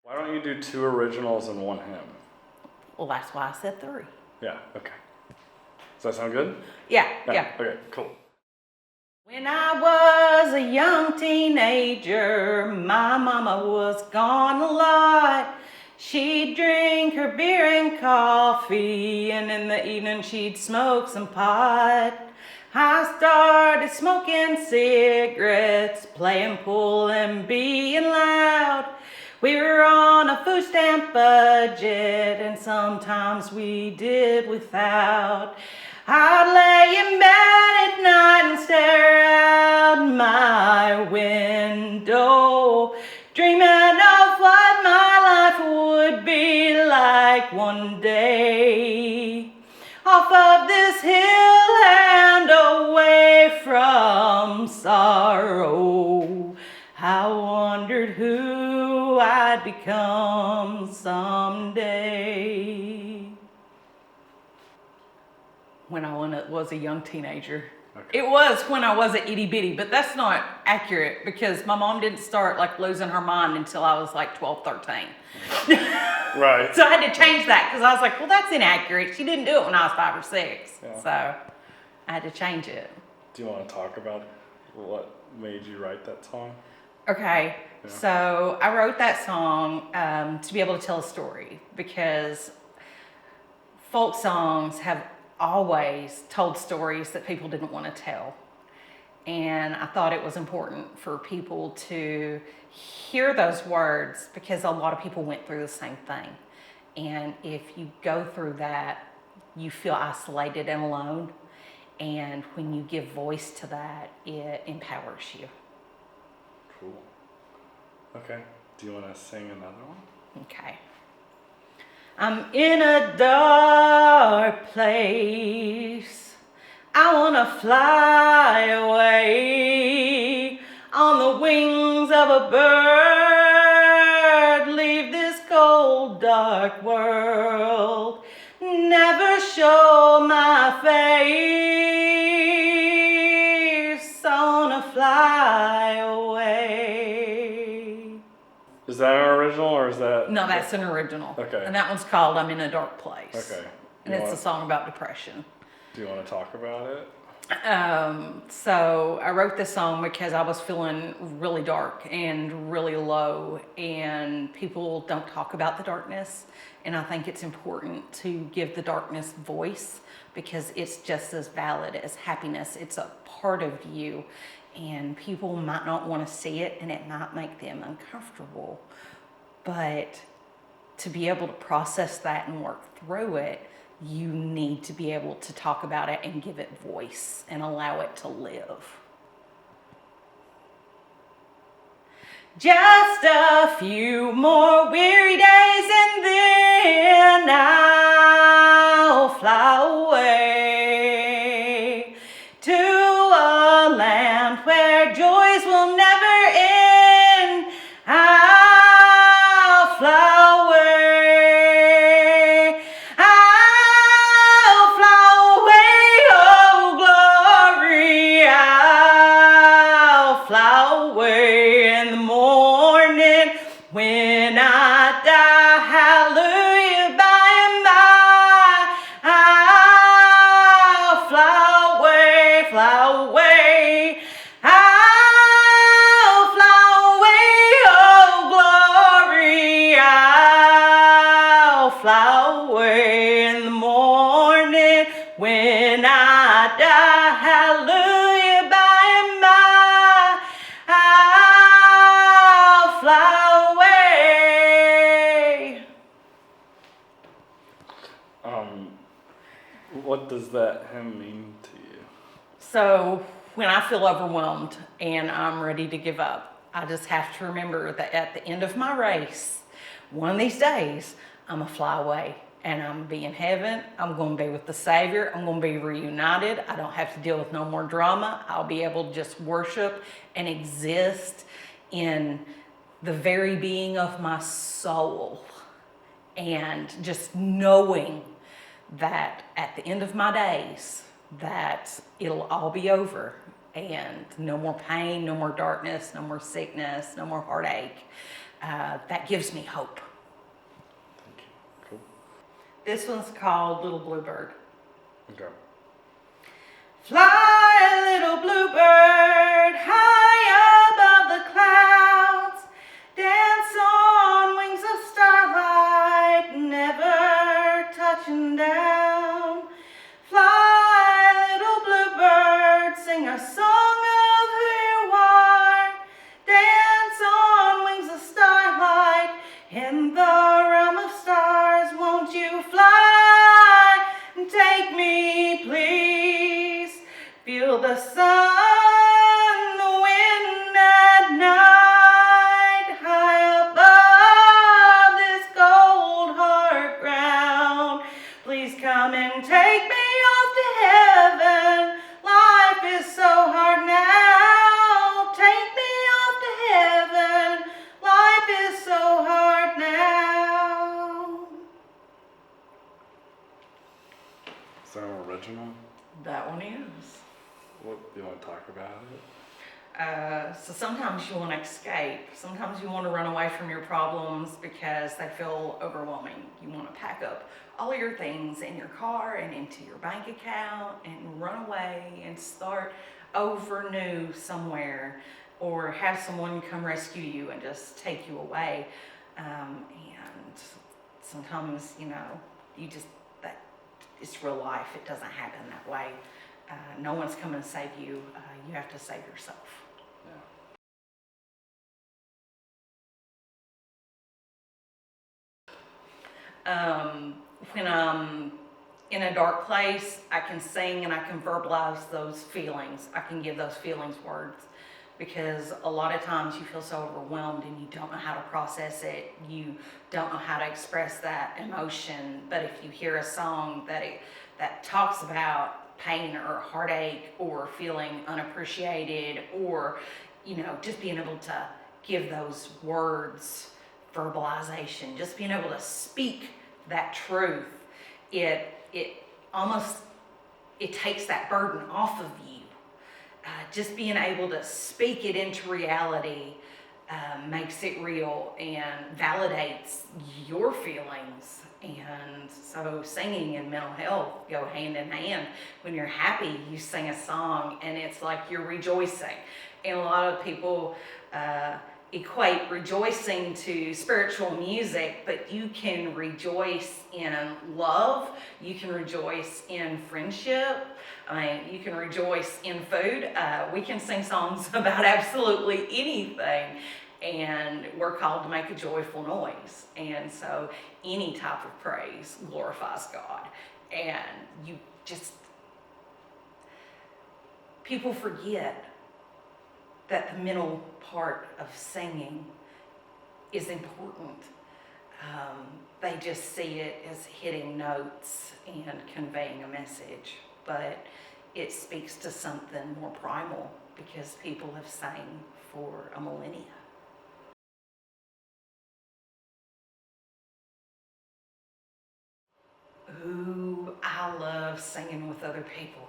Why don't you do 2 originals and 1 hymn? Well, that's why I said 3. Yeah, okay. Does that sound good? Yeah. Okay, cool. When I was a young teenager, my mama was gone a lot. She'd drink her beer and coffee, and in the evening she'd smoke some pot. I started smoking cigarettes, playing pool and being loud. We were on a food stamp budget, and sometimes we did without. I'd lay in bed at night and stare out my window, dreaming of what my life would be like one day. Off of this hill and away from sorrow, I wondered who I'd become someday. When I was a young teenager. Okay. It was when I was a itty bitty, but that's not accurate because my mom didn't start like losing her mind until I was like 12, 13. Right. So I had to change that because I was like, well, that's inaccurate. She didn't do it when I was 5 or 6. Yeah. So I had to change it. Do you want to talk about what made you write that song? Okay. Yeah. So I wrote that song to be able to tell a story because folk songs have always told stories that people didn't want to tell. And I thought it was important for people to hear those words because a lot of people went through the same thing. And if you go through that, you feel isolated and alone. And when you give voice to that, it empowers you. Cool. Okay. Do you want to sing another one? Okay. I'm in a dark place. I wanna fly away on the wings of a bird. Leave this cold, dark world. Never show my face. I wanna fly away. Is that an original or is that? No, that's an original. Okay. And that one's called I'm in a Dark Place. Okay. And it's a song about depression. Do you want to talk about it? So I wrote this song because I was feeling really dark and really low, and people don't talk about the darkness. And I think it's important to give the darkness voice because it's just as valid as happiness. It's a part of you. And people might not want to see it, and it might make them uncomfortable. But to be able to process that and work through it, you need to be able to talk about it and give it voice and allow it to live. Just a few more weary days and then I'll fly away to a land where joys will never end. I'll fly away. I'll fly away, oh glory. I'll fly away in the morning when I die. Hallelujah, by and by. I'll fly away, fly away. I'll fly away, oh glory. I'll fly away in the morning when I die. Hallelujah, by and by. I'll fly away. What does that hymn mean to you? So when I feel overwhelmed and I'm ready to give up, I just have to remember that at the end of my race, one of these days, I'm gonna fly away and I'm gonna be in heaven. I'm gonna be with the Savior. I'm gonna be reunited. I don't have to deal with no more drama. I'll be able to just worship and exist in the very being of my soul, and just knowing that at the end of my days, that it'll all be over and no more pain, no more darkness, no more sickness, no more heartache. that gives me hope. Thank you. Cool. This one's called Little Bluebird. Okay. Fly, little bluebird, high above the clouds. Dance on wings of starlight, never touching down. Fly, little bluebird, sing a song of who you are. Dance on wings of starlight, in the realm of stars. Won't you fly and take me, please? Feel the sun, the wind at night, high above this cold hard ground. Please come and take me off to heaven. Life is so hard now. Take me off to heaven. Life is so hard now. Is that an original? That one is. What do you want to talk about it? So sometimes you want to escape. Sometimes you want to run away from your problems because they feel overwhelming. You want to pack up all your things in your car and into your bank account and run away and start over new somewhere, or have someone come rescue you and just take you away. And sometimes, you just, that it's real life. It doesn't happen that way. No one's coming to save you. You have to save yourself. When I'm in a dark place, I can sing and I can verbalize those feelings. I can give those feelings words, because a lot of times you feel so overwhelmed and you don't know how to process it. You don't know how to express that emotion. But if you hear a song that talks about pain or heartache or feeling unappreciated, or just being able to give those words verbalization, just being able to speak that truth, it takes that burden off of you. Just being able to speak it into reality makes it real and validates your feelings. And so singing and mental health go hand in hand. When you're happy, you sing a song and it's like you're rejoicing. And a lot of people equate rejoicing to spiritual music, but you can rejoice in love. You can rejoice in friendship. You can rejoice in food. We can sing songs about absolutely anything, and we're called to make a joyful noise. And so any type of praise glorifies God. And people forget that the mental part of singing is important. They just see it as hitting notes and conveying a message, but it speaks to something more primal, because people have sang for a millennia. Ooh, I love singing with other people.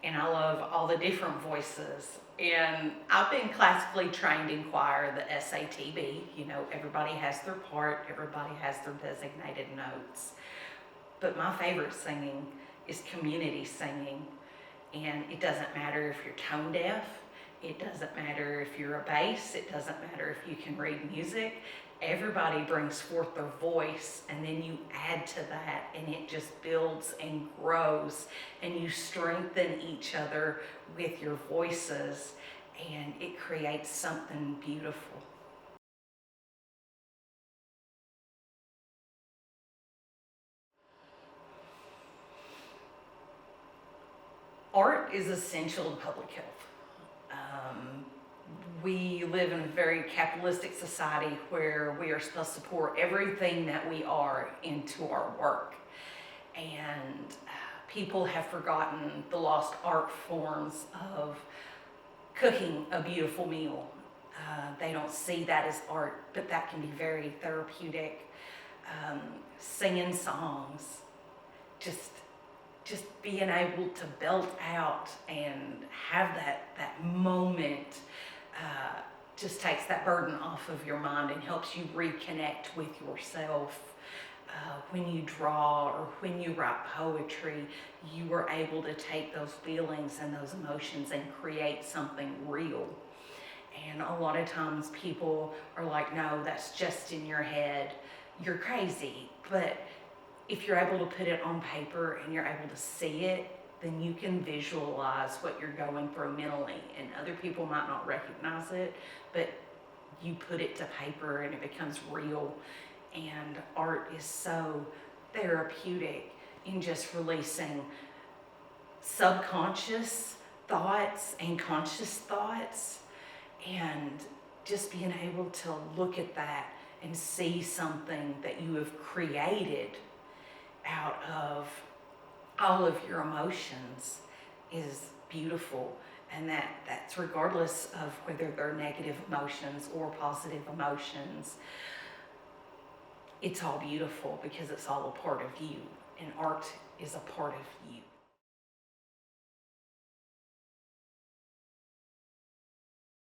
And I love all the different voices. And I've been classically trained in choir, the SATB. Everybody has their part, everybody has their designated notes. But my favorite singing is community singing. And it doesn't matter if you're tone deaf, it doesn't matter if you're a bass, it doesn't matter if you can read music. Everybody brings forth their voice, and then you add to that, and it just builds and grows, and you strengthen each other with your voices, and it creates something beautiful. Art is essential to public health. We live in a very capitalistic society where we are supposed to pour everything that we are into our work. And people have forgotten the lost art forms of cooking a beautiful meal. They don't see that as art, but that can be very therapeutic. Singing songs, just being able to belt out and have that moment just takes that burden off of your mind and helps you reconnect with yourself. When you draw or when you write poetry, you are able to take those feelings and those emotions and create something real. And a lot of times people are like, no, that's just in your head. You're crazy. But if you're able to put it on paper and you're able to see it, then you can visualize what you're going through mentally. And other people might not recognize it, but you put it to paper and it becomes real. And art is so therapeutic in just releasing subconscious thoughts and conscious thoughts, and just being able to look at that and see something that you have created out of all of your emotions is beautiful. And that's regardless of whether they're negative emotions or positive emotions. It's all beautiful because it's all a part of you, and art is a part of you.